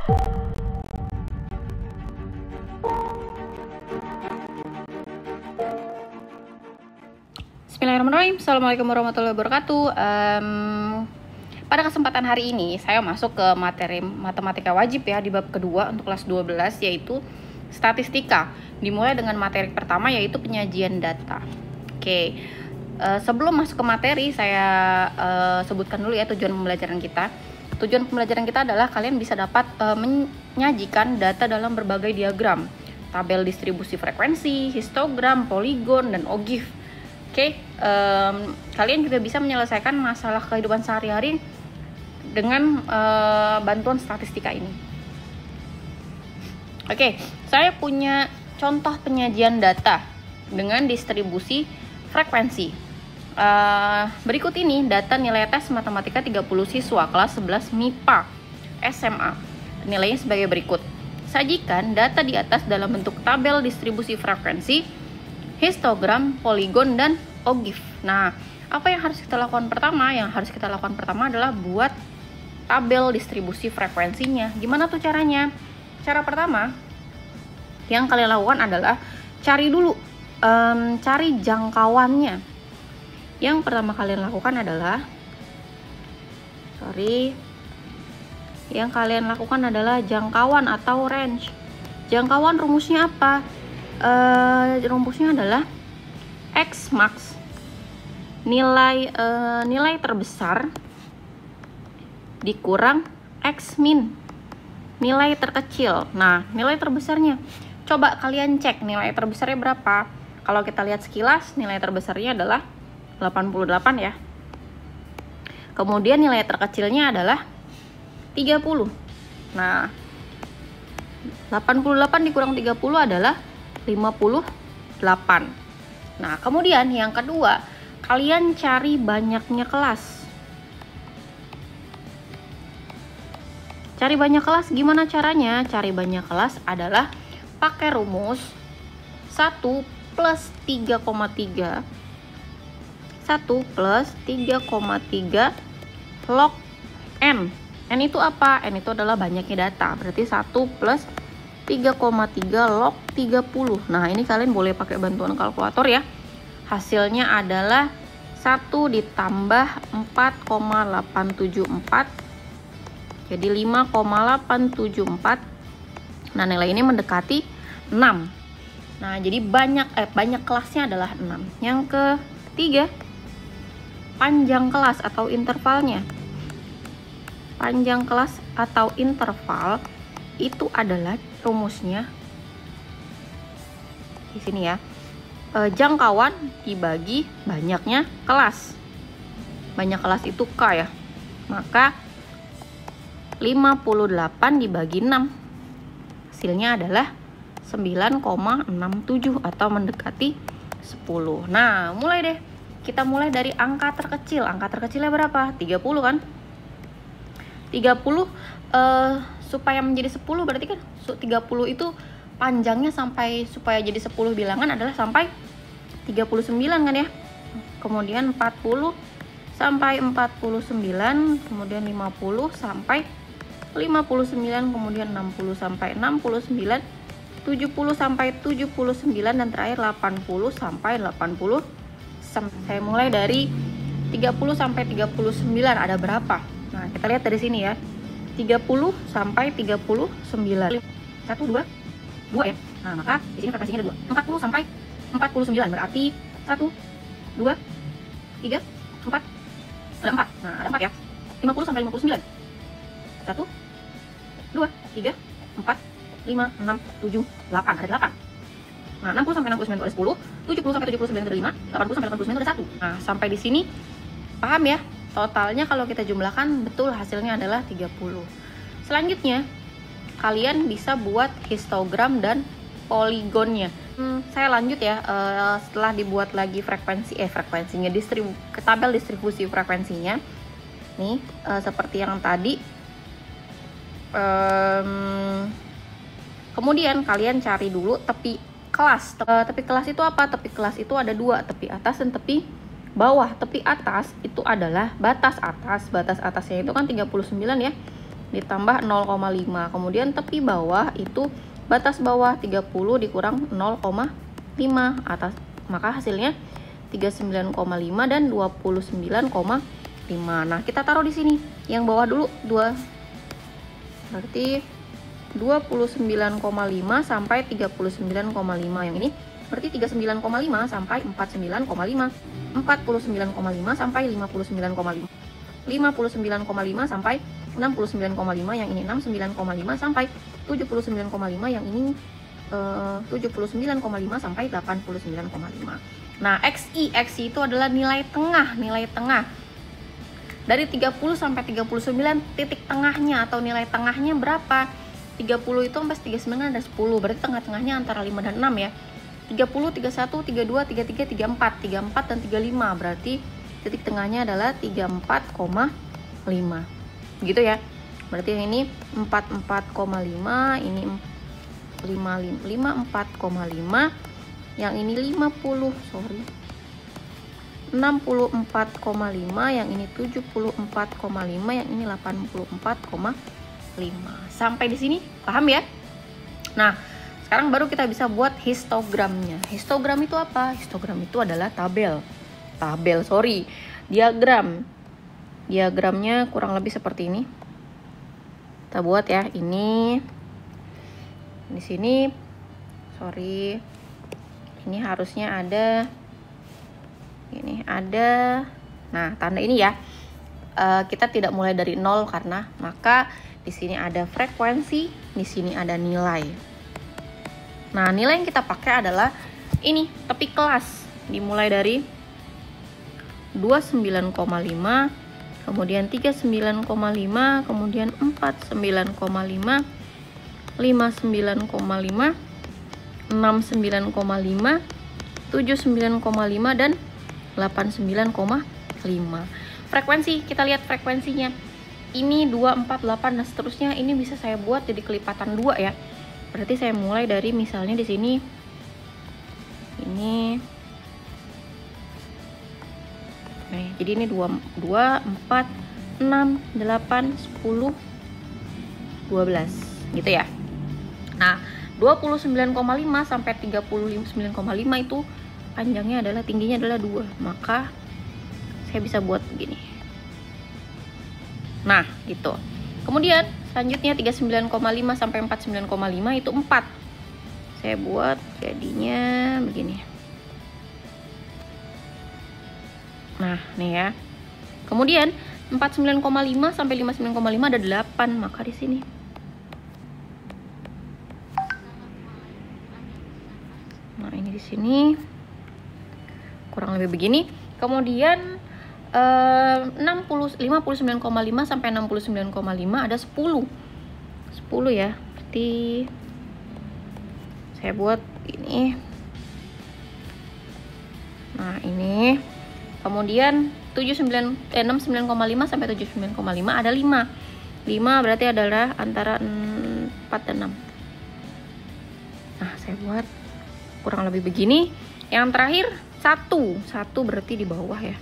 Bismillahirrahmanirrahim. Assalamualaikum warahmatullahi wabarakatuh. Pada kesempatan hari ini saya masuk ke materi matematika wajib ya di bab kedua untuk kelas 12, yaitu statistika. Dimulai dengan materi pertama yaitu penyajian data. Oke. Sebelum masuk ke materi, saya sebutkan dulu ya tujuan pembelajaran kita. Tujuan pembelajaran kita adalah kalian bisa dapat menyajikan data dalam berbagai diagram, tabel distribusi frekuensi, histogram, poligon, dan ogif. Oke, kalian juga bisa menyelesaikan masalah kehidupan sehari-hari dengan bantuan statistika ini. Oke, saya punya contoh penyajian data dengan distribusi frekuensi. Berikut ini data nilai tes matematika 30 siswa kelas 11 MIPA SMA. Nilainya sebagai berikut. Sajikan data di atas dalam bentuk tabel distribusi frekuensi, histogram, poligon, dan ogif. Nah, apa yang harus kita lakukan pertama? Yang harus kita lakukan pertama adalah buat tabel distribusi frekuensinya. Gimana tuh caranya? Cara pertama yang kalian lakukan adalah cari dulu, cari jangkauannya. Yang pertama kalian lakukan adalah, jangkauan atau range. Jangkauan rumusnya apa? Rumusnya adalah X max, nilai terbesar dikurang X min, nilai terkecil. Nah, nilai terbesarnya, coba kalian cek nilai terbesarnya berapa. Kalau kita lihat sekilas, nilai terbesarnya adalah 88 ya. Kemudian nilai terkecilnya adalah 30. Nah, 88 dikurang 30 adalah 58. Nah, kemudian yang kedua, kalian cari banyaknya kelas. Cari banyak kelas gimana caranya? Cari banyak kelas adalah pakai rumus 1 plus 3,3 1 plus 3,3 log N. N itu apa? N itu adalah banyaknya data. Berarti 1 plus 3,3 log 30. Nah, ini kalian boleh pakai bantuan kalkulator ya. Hasilnya adalah 1 ditambah 4,874. Jadi 5,874. Nah, nilai ini mendekati 6. Nah, jadi banyak kelasnya adalah 6. Yang ketiga, panjang kelas atau intervalnya. Panjang kelas atau interval itu adalah rumusnya di sini ya. Jangkauan dibagi banyaknya kelas. Banyak kelas itu K ya. Maka 58 dibagi 6. Hasilnya adalah 9,67 atau mendekati 10. Nah, mulai deh. Kita mulai dari angka terkecil. Angka terkecilnya berapa? 30 kan? 30 supaya menjadi 10 berarti kan 30 itu panjangnya supaya jadi 10 bilangan adalah sampai 39 kan ya. Kemudian 40 sampai 49, kemudian 50 sampai 59, kemudian 60 sampai 69, 70 sampai 79, dan terakhir 80 sampai 80. Saya mulai dari 30 sampai 39 ada berapa? Nah, kita lihat dari sini ya. 30 sampai 39. 1 2 2 ya. Nah, maka di sini frekuensinya ada 2. 40 sampai 49 berarti 1 2 3 4 ada 4. Nah, ada 4 ya. 50 sampai 59. 1 2 3 4 5 6 7 8 ada 8. Nah, 60 sampai 69 ada 10, 70 sampai 79 ada 5, 80 sampai 89 ada 1. Nah, sampai di sini paham ya? Totalnya kalau kita jumlahkan betul hasilnya adalah 30. Selanjutnya, kalian bisa buat histogram dan poligonnya. Saya lanjut ya, setelah dibuat lagi frekuensinya, tabel distribusi frekuensinya. Nih, seperti yang tadi. Kemudian kalian cari dulu tepi kelas. Tepi kelas itu apa? Tepi kelas itu ada dua, tepi atas dan tepi bawah. Tepi atas itu adalah batas atas. Batas atasnya itu kan 39 ya. ditambah 0,5. Kemudian tepi bawah itu batas bawah 30 dikurang 0,5 atas, maka hasilnya 39,5 dan 29,5. Nah, kita taruh di sini. Yang bawah dulu 2. Berarti 29,5 sampai 39,5. Yang ini berarti 39,5 sampai 49,5. 49,5 sampai 59,5. 59,5 sampai 69,5. Yang ini 69,5 sampai 79,5. Yang ini 79,5 sampai 89,5. Nah, XI itu adalah nilai tengah. Dari 30 sampai 39, titik tengahnya atau nilai tengahnya berapa? 30 itu sampai 39 ada 10, berarti tengah-tengahnya antara 5 dan 6 ya. 30, 31, 32, 33, 34, 34 dan 35, berarti titik tengahnya adalah 34,5. Gitu ya. Berarti yang ini 44,5, ini 54,5, yang ini 64,5, yang ini 74,5, yang ini 84,5. Sampai di sini paham ya? Nah, sekarang baru kita bisa buat histogramnya. Histogram itu apa? Histogram itu adalah diagram. Diagramnya kurang lebih seperti ini. Kita buat ya. Ini di sini, ini harusnya ada, ini ada. Nah, tanda ini ya, kita tidak mulai dari 0 karena maka di sini ada frekuensi, di sini ada nilai. Nah, nilai yang kita pakai adalah ini, tepi kelas. Dimulai dari 29,5, kemudian 39,5, kemudian 49,5, 59,5, 69,5, 79,5 dan 89,5. Frekuensi, kita lihat frekuensinya. Ini 248 dan seterusnya. Ini bisa saya buat jadi kelipatan 2 ya. Berarti saya mulai dari misalnya di sini. Ini. Nah, jadi ini 2, 4, 6, 8, 10, 12 gitu ya. Nah, 29,5 sampai 39,5 itu panjangnya adalah, tingginya adalah 2. Maka saya bisa buat begini. Nah, gitu. Kemudian selanjutnya 39,5 sampai 49,5 itu 4. Saya buat jadinya begini. Nah, nih ya. Kemudian 49,5 sampai 59,5 ada 8, maka di sini. Nah, ini di sini kurang lebih begini. Kemudian 59,5 sampai 69,5 ada 10 ya. Berarti saya buat ini. Nah, ini. Kemudian 69,5 sampai 79,5 ada 5 berarti adalah antara 4 dan 6. Nah, saya buat kurang lebih begini. Yang terakhir 1 berarti di bawah ya.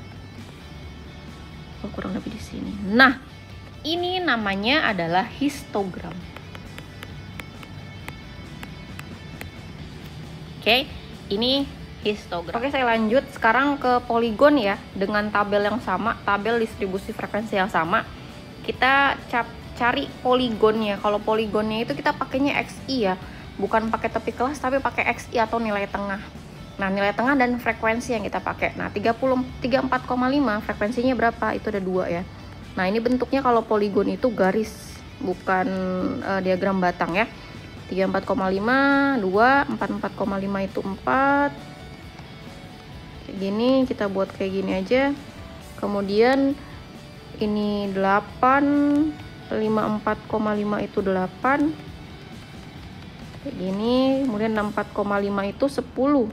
Oh, kurang lebih di sini. Nah, ini namanya adalah histogram. Oke, ini histogram. Oke, saya lanjut sekarang ke poligon ya, dengan tabel yang sama, tabel distribusi frekuensi yang sama. Kita cari poligonnya. Kalau poligonnya itu kita pakainya XI ya, bukan pakai tepi kelas tapi pakai XI atau nilai tengah. Nah, nilai tengah dan frekuensi yang kita pakai. Nah, 34,5 frekuensinya berapa? Itu ada 2 ya. Nah, ini bentuknya kalau poligon itu garis, bukan diagram batang ya. 34,5, 2, 44,5 itu 4. Kayak gini, kita buat kayak gini aja. Kemudian ini 8, 54,5 itu 8. Kayak gini, kemudian 64,5 itu 10.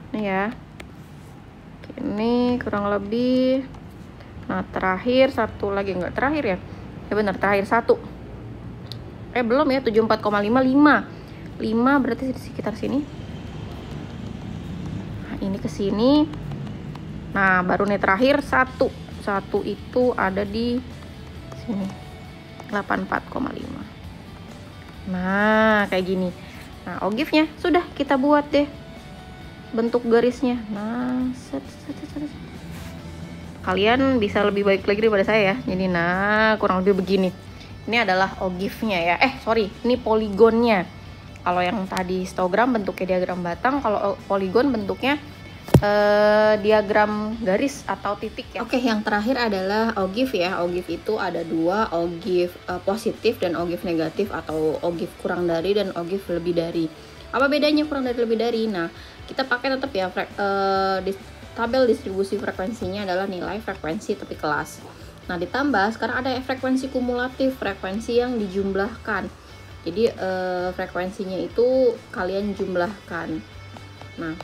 Nih ya. Ini kurang lebih. Nah, terakhir satu lagi, enggak terakhir ya. Ya benar, terakhir 1. Belum ya, 74,5, 5 berarti di sekitar sini. Nah, ini ke sini. Nah, baru nih terakhir 1 itu ada di sini. 84,5. Nah, kayak gini. Nah, ogifnya sudah kita buat deh bentuk garisnya. Nah, kalian bisa lebih baik lagi daripada saya ya. Jadi nah, kurang lebih begini. Ini adalah ogifnya ya. Ini poligonnya. Kalau yang tadi histogram bentuknya diagram batang, kalau poligon bentuknya diagram garis atau titik ya. Oke, yang terakhir adalah ogif ya. Ogif itu ada dua, ogif positif dan ogif negatif, atau ogif kurang dari dan ogif lebih dari. Apa bedanya kurang dari lebih dari? Nah, kita pakai tetap ya tabel distribusi frekuensinya adalah nilai frekuensi tepi kelas. Nah, ditambah sekarang ada frekuensi kumulatif, frekuensi yang dijumlahkan. Jadi frekuensinya itu kalian jumlahkan. Nah,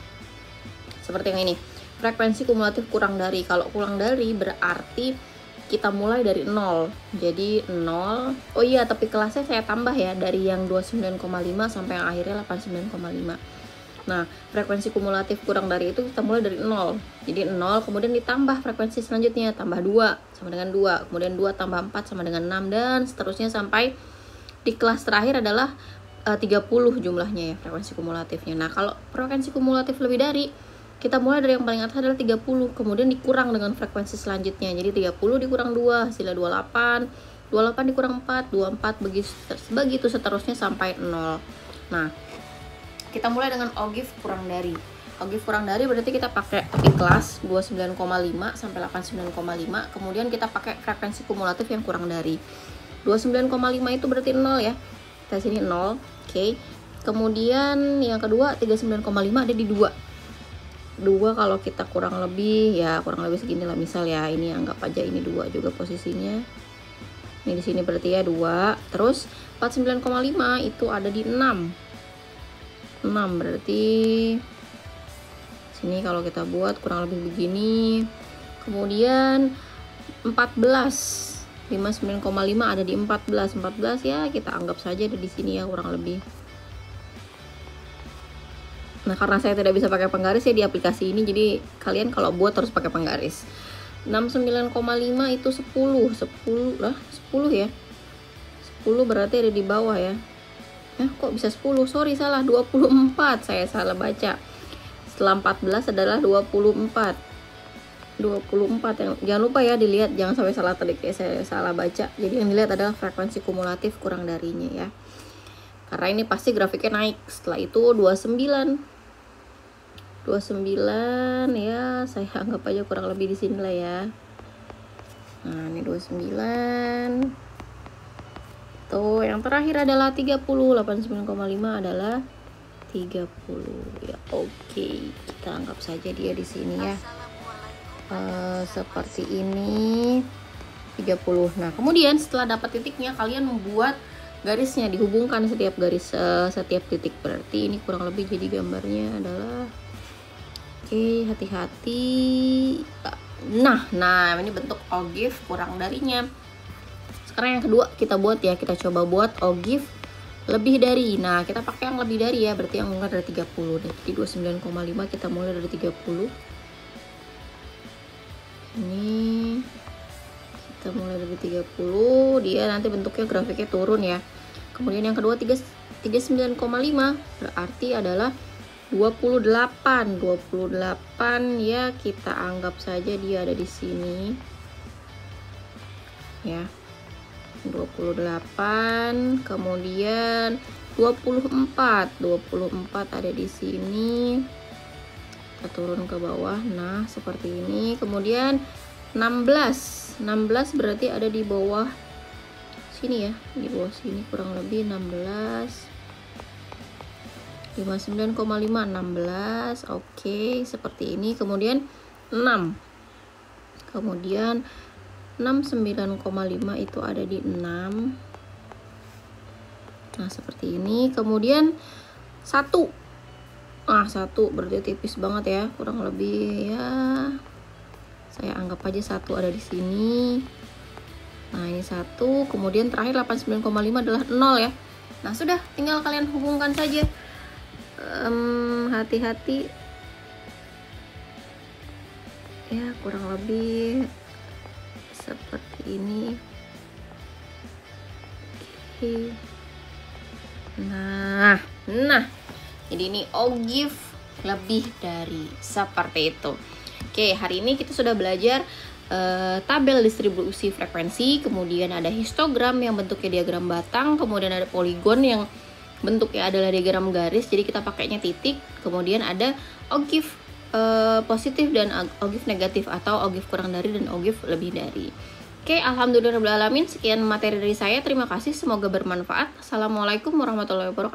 seperti yang ini, frekuensi kumulatif kurang dari. Kalau kurang dari berarti kita mulai dari 0. Jadi 0. Oh iya, tapi kelasnya saya tambah ya, dari yang 29,5 sampai yang akhirnya 89,5. Nah, frekuensi kumulatif kurang dari itu kita mulai dari 0. Jadi 0, kemudian ditambah frekuensi selanjutnya, tambah 2 sama dengan 2. Kemudian 2 tambah 4 sama dengan 6, dan seterusnya sampai di kelas terakhir adalah 30 jumlahnya ya, frekuensi kumulatifnya. Nah, kalau frekuensi kumulatif lebih dari, kita mulai dari yang paling atas adalah 30, kemudian dikurang dengan frekuensi selanjutnya. Jadi 30 dikurang 2, hasilnya 28. 28 dikurang 4, 24, begitu seterusnya sampai 0. Nah, kita mulai dengan ogif kurang dari. Ogif kurang dari berarti kita pakai tepi kelas 29,5 sampai 89,5, kemudian kita pakai frekuensi kumulatif yang kurang dari. 29,5 itu berarti 0 ya. Kita sini 0. Oke. Kemudian yang kedua 39,5 ada di 2. 2 kalau kita kurang lebih segini lah, misal ya, ini anggap aja ini 2 juga posisinya. Ini di sini berarti ya 2. Terus 49,5 itu ada di 6. 6 berarti sini kalau kita buat kurang lebih begini. Kemudian 14, 59,5 ada di 14. 14 ya kita anggap saja ada di sini ya, kurang lebih. Nah, karena saya tidak bisa pakai penggaris ya di aplikasi ini, jadi kalian kalau buat harus pakai penggaris. 69,5 itu 10 ya. 10 berarti ada di bawah ya. Kok bisa 10? Sorry, salah, 24. Saya salah baca. Setelah 14 adalah 24. 24 yang jangan lupa ya dilihat, jangan sampai salah tadi kayak saya salah baca. Jadi yang dilihat adalah frekuensi kumulatif kurang darinya ya. Karena ini pasti grafiknya naik. Setelah itu 29 ya, saya anggap aja kurang lebih di sini lah ya. Nah, ini 29. Tuh, yang terakhir adalah 30. 89,5 adalah 30 ya. Oke, kita anggap saja dia di sini ya. Seperti ini 30. Nah, kemudian setelah dapat titiknya, kalian membuat garisnya, dihubungkan setiap garis setiap titik. Berarti ini kurang lebih jadi gambarnya adalah, oke, hati-hati. Nah ini bentuk ogif kurang darinya. Sekarang yang kedua kita buat ya, kita coba buat ogif lebih dari. Nah, kita pakai yang lebih dari ya, berarti yang mulai dari 30 deh. Jadi 29,5 kita mulai dari 30. Ini kita mulai dari 30, dia nanti bentuknya grafiknya turun ya. Kemudian yang kedua 39,5 berarti adalah 28 ya, kita anggap saja dia ada di sini ya. 28, kemudian 24 ada di sini. Kita turun ke bawah. Nah, seperti ini. Kemudian 16 berarti ada di bawah sini ya, di bawah sini kurang lebih 16. 59,5 16. Oke, seperti ini. Kemudian 6. Kemudian 69,5 itu ada di 6. Nah, seperti ini. Kemudian 1. 1 berarti tipis banget ya, kurang lebih ya. Saya anggap aja 1 ada di sini. Nah, ini 1. Kemudian terakhir 89,5 adalah 0 ya. Nah, sudah, tinggal kalian hubungkan saja. Hati-hati ya, kurang lebih seperti ini. Oke. Nah, jadi ini ogive lebih dari seperti itu. Oke, hari ini kita sudah belajar tabel distribusi frekuensi, kemudian ada histogram yang bentuknya diagram batang, kemudian ada poligon yang bentuknya adalah diagram garis, jadi kita pakainya titik, kemudian ada ogive positif dan ogive negatif atau ogive kurang dari dan ogive lebih dari. Oke, alhamdulillahirabbil alamin. Sekian materi dari saya. Terima kasih, semoga bermanfaat. Assalamualaikum warahmatullahi wabarakatuh.